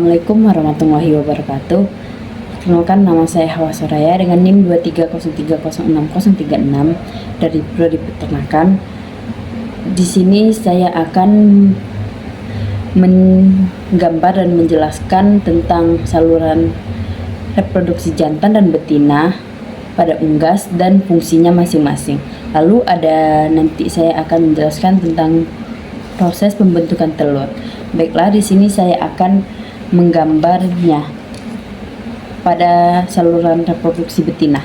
Assalamualaikum warahmatullahi wabarakatuh. Perkenalkan, nama saya Hawa Soraya dengan NIM 230306036 dari Prodi Peternakan. Di sini saya akan menggambar dan menjelaskan tentang saluran reproduksi jantan dan betina pada unggas dan fungsinya masing-masing. Lalu nanti saya akan menjelaskan tentang proses pembentukan telur. Baiklah, di sini saya akan menggambarnya pada saluran reproduksi betina.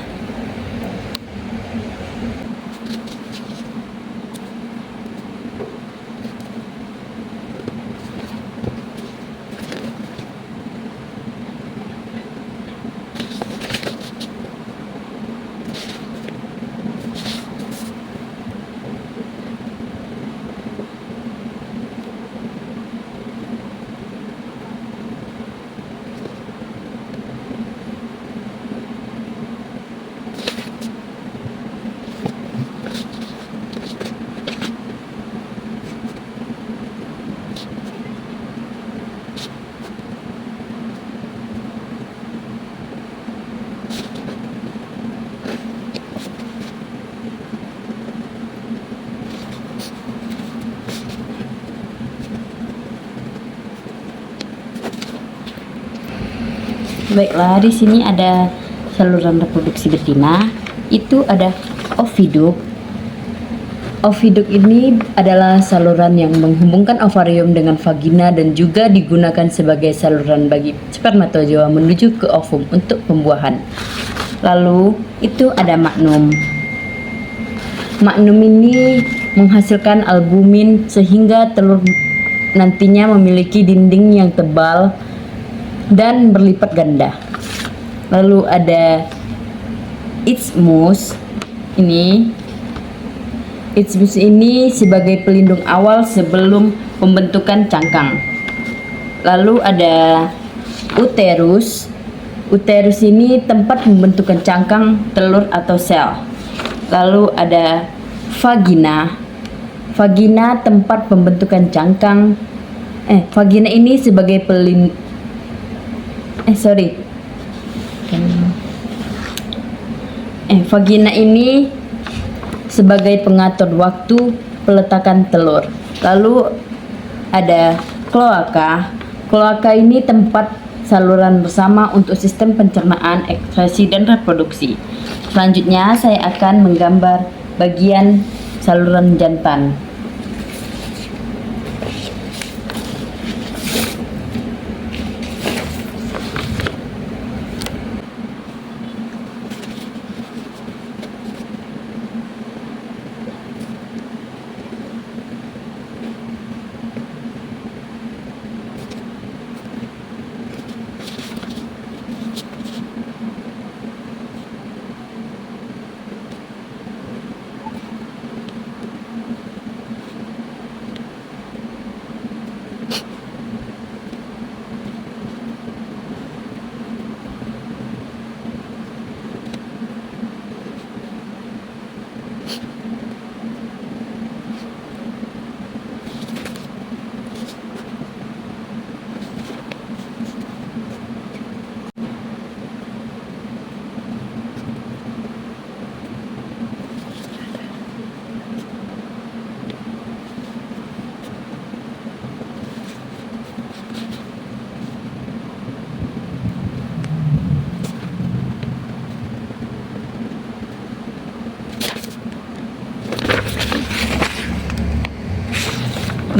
Baiklah, di sini ada saluran reproduksi betina. Itu ada oviduk. Oviduk ini adalah saluran yang menghubungkan ovarium dengan vagina dan juga digunakan sebagai saluran bagi spermatozoa menuju ke ovum untuk pembuahan. Lalu itu ada magnum. Magnum ini menghasilkan albumin sehingga telur nantinya memiliki dinding yang tebal dan berlipat ganda. Lalu ada isthmus. Isthmus ini sebagai pelindung awal sebelum pembentukan cangkang. Lalu ada uterus. Uterus ini tempat pembentukan cangkang, telur atau sel. Lalu ada vagina. Vagina tempat pembentukan cangkang. Vagina ini sebagai vagina ini sebagai pengatur waktu peletakan telur. Lalu ada kloaka. Kloaka ini tempat saluran bersama untuk sistem pencernaan, ekskresi, dan reproduksi. Selanjutnya saya akan menggambar bagian saluran jantan.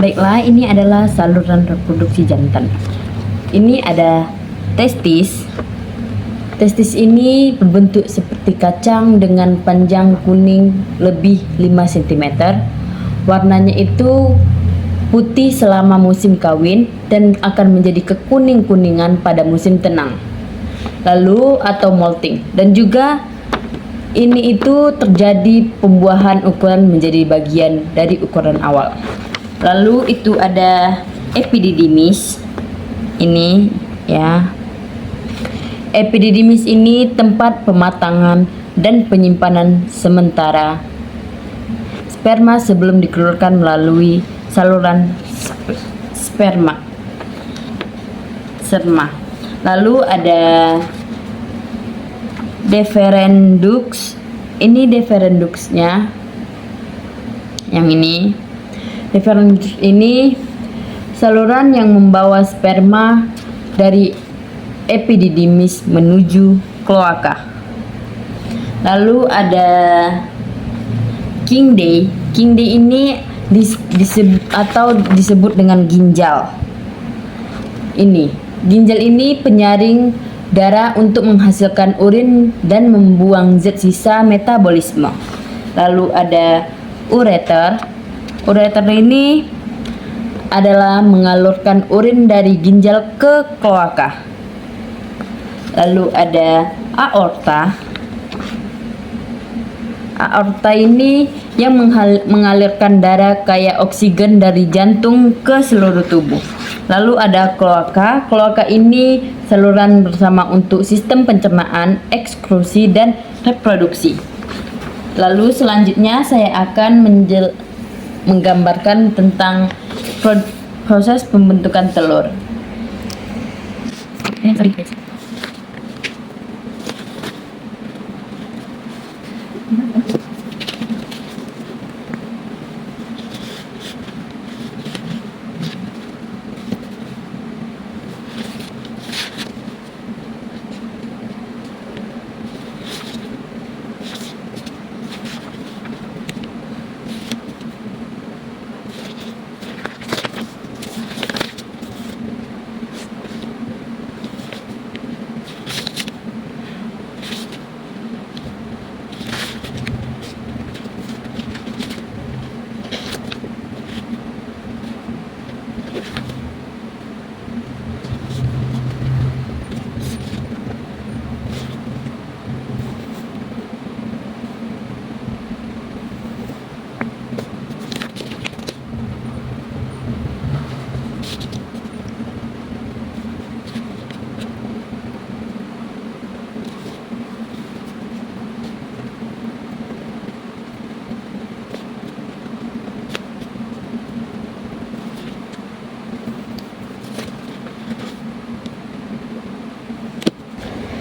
Baiklah, ini adalah saluran reproduksi jantan. Ini ada testis. Testis ini berbentuk seperti kacang dengan panjang kuning lebih 5 cm. Warnanya itu putih selama musim kawin dan akan menjadi kekuning-kuningan pada musim tenang. Lalu atau molting, dan juga ini itu terjadi pembuahan ukuran menjadi bagian dari ukuran awal. Lalu itu ada epididymis. Ini ya. Epididymis ini tempat pematangan dan penyimpanan sementara sperma sebelum dikeluarkan melalui saluran sperma. sperma. Lalu ada deferendux. Ini deferenduxnya. Yang ini. Deferendux ini saluran yang membawa sperma dari epididymis menuju kloaka. Lalu ada Kingdey. Kingdey ini disebut dengan ginjal. Ginjal ini penyaring darah untuk menghasilkan urin dan membuang zat sisa metabolisme. Lalu ada ureter. Ureter ini adalah mengalurkan urin dari ginjal ke kloaka. Lalu ada aorta. Aorta ini yang mengalirkan darah kayak oksigen dari jantung ke seluruh tubuh. Lalu ada kloaka. Kloaka ini saluran bersama untuk sistem pencernaan, eksklusi, dan reproduksi. Lalu selanjutnya saya akan menggambarkan tentang proses pembentukan telur.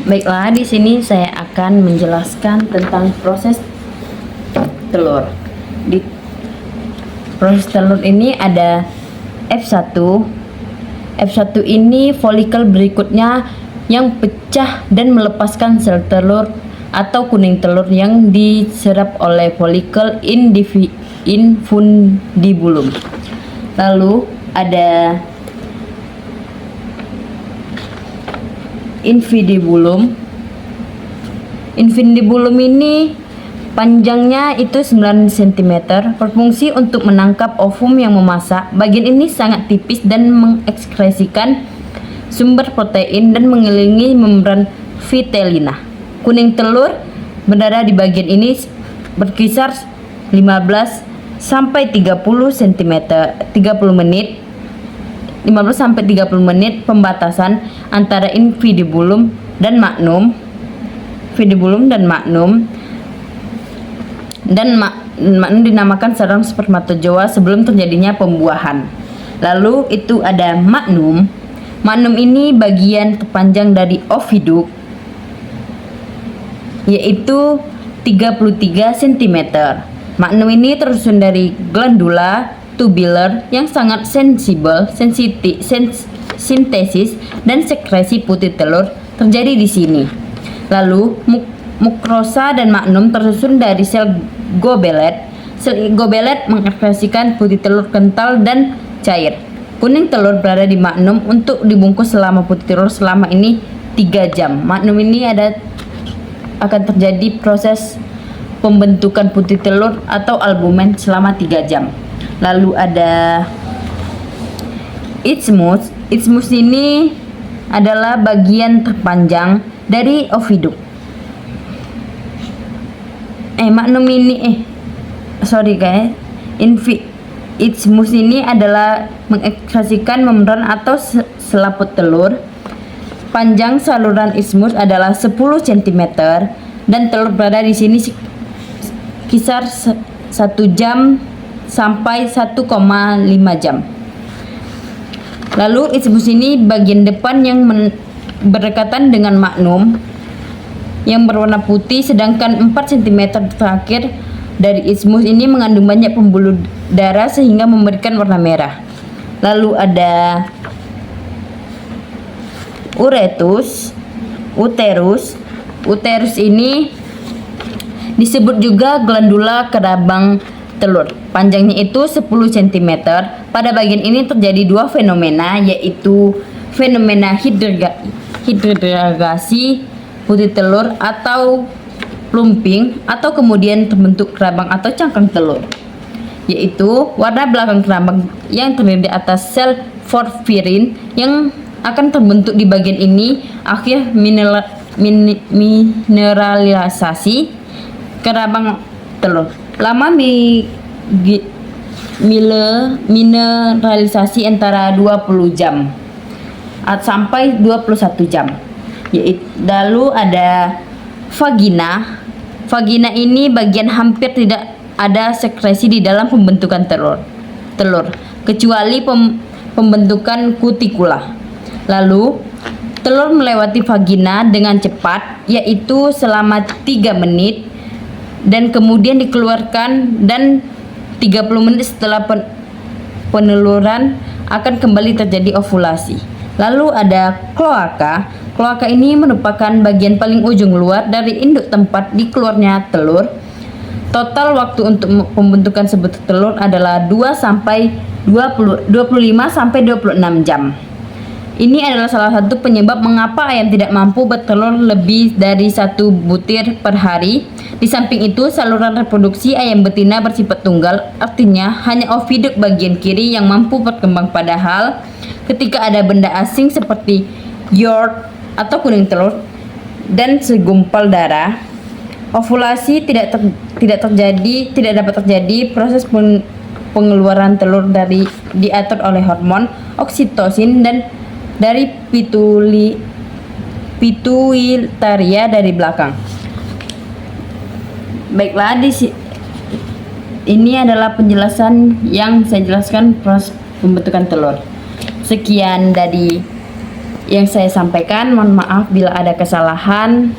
Baiklah, di sini saya akan menjelaskan tentang proses telur. Di proses telur ini ada F1. F1 ini folikel berikutnya yang pecah dan melepaskan sel telur atau kuning telur yang diserap oleh folikel infundibulum. Lalu ada infundibulum. Infundibulum ini panjangnya itu 9 cm, berfungsi untuk menangkap ovum yang memasak. Bagian ini sangat tipis dan mengekskresikan sumber protein dan mengelilingi membran vitellina. Kuning telur berada di bagian ini berkisar 15 sampai 30 cm 15 sampai 30 menit pembatasan antara infundibulum dan magnum. Magnum dinamakan sarang spermatozoa sebelum terjadinya pembuahan. Lalu itu ada magnum. Magnum ini bagian terpanjang dari oviduk, yaitu 33 cm. Magnum ini tersusun dari glandula tubular yang sangat sintesis dan sekresi putih telur terjadi di sini. Lalu mukrosa dan magnum tersusun dari sel gobelet. Sel gobelet mengekspresikan putih telur kental dan cair. Kuning telur berada di magnum untuk dibungkus selama putih telur selama ini 3 jam. Magnum ini akan terjadi proses pembentukan putih telur atau albumen selama 3 jam. Lalu ada isthmus. Isthmus ini adalah bagian terpanjang dari oviduk. Isthmus ini adalah mengekspresikan membran atau selaput telur. Panjang saluran isthmus adalah 10 cm dan telur berada di sini kisar 1 jam sampai 1,5 jam. Lalu isthmus ini bagian depan yang berdekatan dengan magnum yang berwarna putih, sedangkan 4 cm terakhir dari isthmus ini mengandung banyak pembuluh darah sehingga memberikan warna merah. Lalu ada uretus. Uterus ini disebut juga glandula kerabang telur. Panjangnya itu 10 cm. Pada bagian ini terjadi dua fenomena, yaitu fenomena hidragasi putih telur atau plumping, atau kemudian terbentuk kerabang atau cangkang telur, yaitu warna belakang kerabang yang terdiri di atas sel porfirin yang akan terbentuk di bagian ini. Akhir mineralisasi kerabang telur. Lama mineralisasi antara 20 jam sampai 21 jam. Lalu ada vagina. Vagina ini bagian hampir tidak ada sekresi di dalam pembentukan telur, kecuali pembentukan kutikula. Lalu telur melewati vagina dengan cepat, yaitu selama 3 menit, dan kemudian dikeluarkan, dan 30 menit setelah peneluran akan kembali terjadi ovulasi. Lalu ada kloaka. Kloaka ini merupakan bagian paling ujung luar dari induk tempat dikeluarnya telur. Total waktu untuk pembentukan sebutir telur adalah 25 sampai 26 jam. Ini adalah salah satu penyebab mengapa ayam tidak mampu bertelur lebih dari 1 butir per hari. Di samping itu, saluran reproduksi ayam betina bersifat tunggal, artinya hanya oviduk bagian kiri yang mampu berkembang. Padahal ketika ada benda asing seperti yolk atau kuning telur dan segumpal darah, ovulasi tidak dapat terjadi. Proses pengeluaran telur diatur oleh hormon oksitosin dan dari pituitaria dari belakang. Baiklah, ini adalah penjelasan yang saya jelaskan proses pembentukan telur. Sekian dari yang saya sampaikan. Mohon maaf bila ada kesalahan.